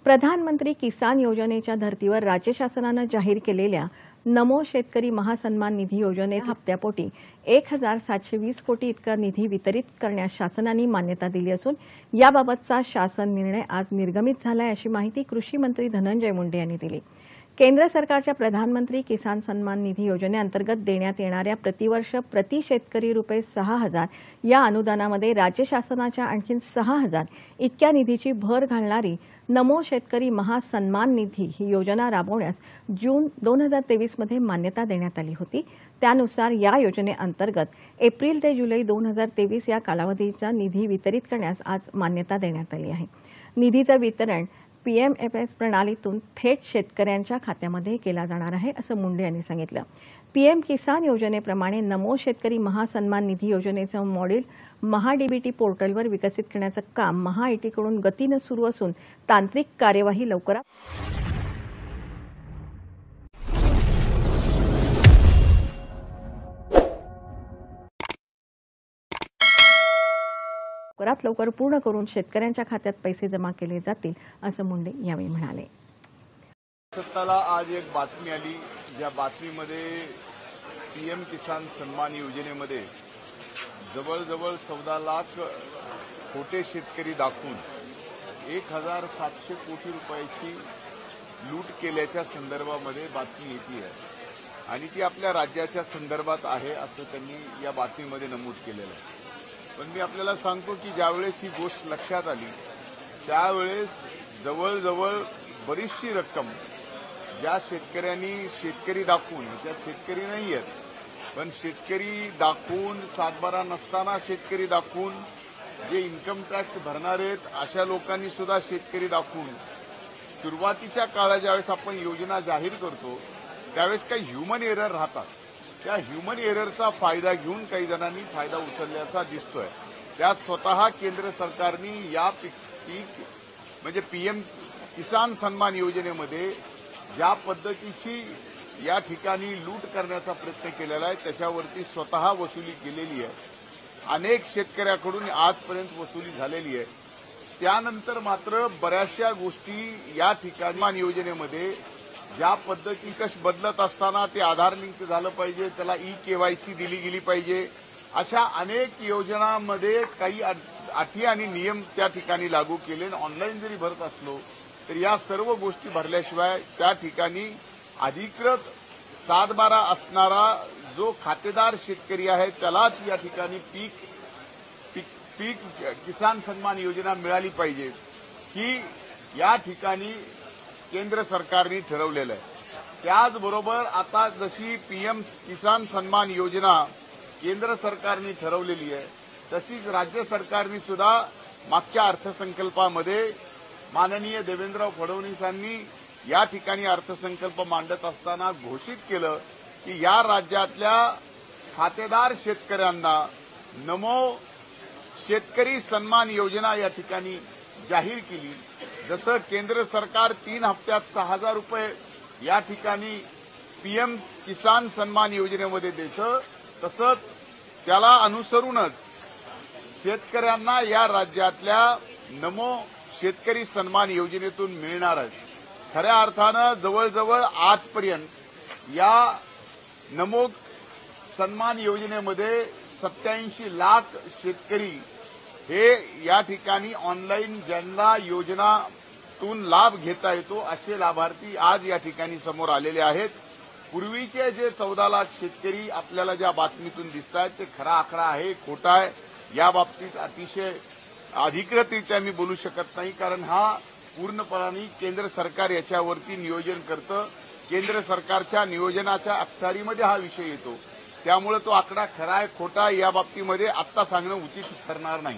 प्रधानमंत्री किसान योजनेच्या धर्तीवर राज्य शासनाने जाहीर केलेल्या नमो शेतकरी महासन्मान निधी योजनेत हप्त्यापोटी 1720 कोटी इतका निधी वितरित करण्यास शासनाने मान्यता दिली असून याबाबतचा शासन निर्णय आज निर्गमित झाला आहे, अशी माहिती कृषी मंत्री धनंजय मुंडे यांनी दिली। केंद्र सरकारच्या प्रधानमंत्री किसान सन्मान निधी योजनेअंतर्गत देण्यात येणाऱ्या प्रतिवर्ष प्रति शेतकरी रुपये 6000 या अनुदानामध्ये राज्य शासनाच्या आणखी 6000 इतक्या निधीची भर घालणारी नमो शेतकरी महासन्मान निधी ही योजना राबवण्यास जून 2023 मध्ये मान्यता देण्यात आली होती। त्यानुसार या योजनेअंतर्गत एप्रिल ते जुलै 2023 या कालावधीचा निधी वितरित करण्यास आज मान्यता देण्यात आली आहे। निधीचे वितरण पीएमएफएस प्रणालीतून थेट शेतकऱ्यांच्या खात्यामध्ये केला जाणार आहे, असं मुंडे यांनी सांगितलं। पीएम किसान योजनेप्रमाणे नमो शेतकरी महासन्मान निधी योजनेचं मॉडेल महाडीबीटी पोर्टलवर विकसित करण्याचं काम महाआयटीकडून गतीनं सुरू असून तांत्रिक कार्यवाही लवकरात लवकर पूर्ण करून शेतकऱ्यांच्या खात्यात पैसे जमा केले जातील, असं मुंडे यावेळी म्हणाले। सत्ताला आज एक बातमी आली, ज्या बातमीमध्ये पीएम किसान सन्मान योजनेमध्ये जवळजवळ 14 लाख खोटे शेतकरी दाखवून 1700 कोटी रुपयाची लूट केल्याच्या संदर्भामध्ये बातमी येते आहे आणि ती आपल्या राज्याच्या संदर्भात आहे असं त्यांनी या बातमीमध्ये नमूद केलेलं आहे। पण मी आपल्याला सांगतो की ज्यावेळेस ही गोष्ट लक्षात आली त्यावेळेस जवळजवळ बरीचशी रक्कम ज्या शेतकऱ्यांनी शेतकरी दाखवून, त्या शेतकरी नाही आहेत पण शेतकरी दाखवून, सातबारा नसताना शेतकरी दाखवून, जे इन्कम टॅक्स भरणार आहेत अशा लोकांनी सुद्धा शेतकरी दाखवून सुरुवातीच्या काळात ज्यावेळेस आपण योजना जाहीर करतो त्यावेळेस काही ह्युमन एरर राहतात। त्या ह्युमन एररचा फायदा घेऊन काही जणांनी फायदा उचलल्याचा दिसतोय। त्यात स्वतः केंद्र सरकारने या पीक म्हणजे पीएम किसान सन्मान योजनेमध्ये ज्या पद्धतीची या ठिकाणी लूट करण्याचा प्रयत्न केलेला आहे त्याच्यावरती स्वतः वसुली केलेली आहे। अनेक शेतकऱ्याकडून आजपर्यंत वसुली झालेली आहे। त्यानंतर मात्र बऱ्याचशा गोष्टी या ठिकाणी योजनेमध्ये ज्या पद्धती कश बदलत असताना ते आधार लिंक झालं पाहिजे, त्याला केवायसी दिली गेली पाहिजे, अशा अनेक योजनांमध्ये काही अटी आणि नियम त्या ठिकाणी लागू केले। ऑनलाईन जरी भरत असलो तर या सर्व गोष्टी भरल्याशिवाय त्या ठिकाणी अधिकृत 7/12 असणारा जो खातेदार शेतकरी आहे त्यालाच या ठिकाणी पीक किसान सन्मान योजना मिळाली पाहिजे की या ठिकाणी केंद्र सरकारने ठरवलेलं आहे। त्याचबरोबर आता जशी पीएम किसान सन्मान योजना केंद्र सरकारने ठरवलेली आहे तशीच राज्य सरकारने सुद्धा मागच्या अर्थसंकल्पामध्ये माननीय देवेंद्रराव फडणवीसांनी या ठिकाणी अर्थसंकल्प मांडत असताना घोषित केलं की या राज्यातल्या खातेदार शेतकऱ्यांना नमो शेतकरी सन्मान योजना या ठिकाणी जाहीर केली। जसं केंद्र सरकार 3 हप्त्यात 6000 रुपये या ठिकाणी पीएम किसान सन्मान योजनेमध्ये देतं, तसंच त्याला अनुसरूनच शेतकऱ्यांना या राज्यातल्या नमो शेतकरी सन्मान योजनेतून मिळणार आहे। खऱ्या अर्थानं जवळजवळ आजपर्यंत या नमो सन्मान योजनेमध्ये 87 लाख शेतकरी हे या ठिकाणी ऑनलाईन ज्यांना योजनातून लाभ घेता येतो असे लाभार्थी आज या ठिकाणी समोर आलेले आहेत। पूर्वीचे जे 14 लाख शेतकरी आपल्याला ज्या बातमीतून दिसत आहेत ते खरा आकडा आहे, खोटा आहे, या बाबतीत अतिशय अधिकृतरित्या मी बोलू शकत नाही, कारण हा पूर्णपणे केंद्र सरकार याच्यावरती नियोजन करतं। केंद्र सरकारच्या नियोजनाच्या अखत्यारीमध्ये हा विषय येतो, त्यामुळे तो आकडा खरा आहे खोटा या बाबतीमध्ये आत्ता सांगणं उचित ठरणार नाही।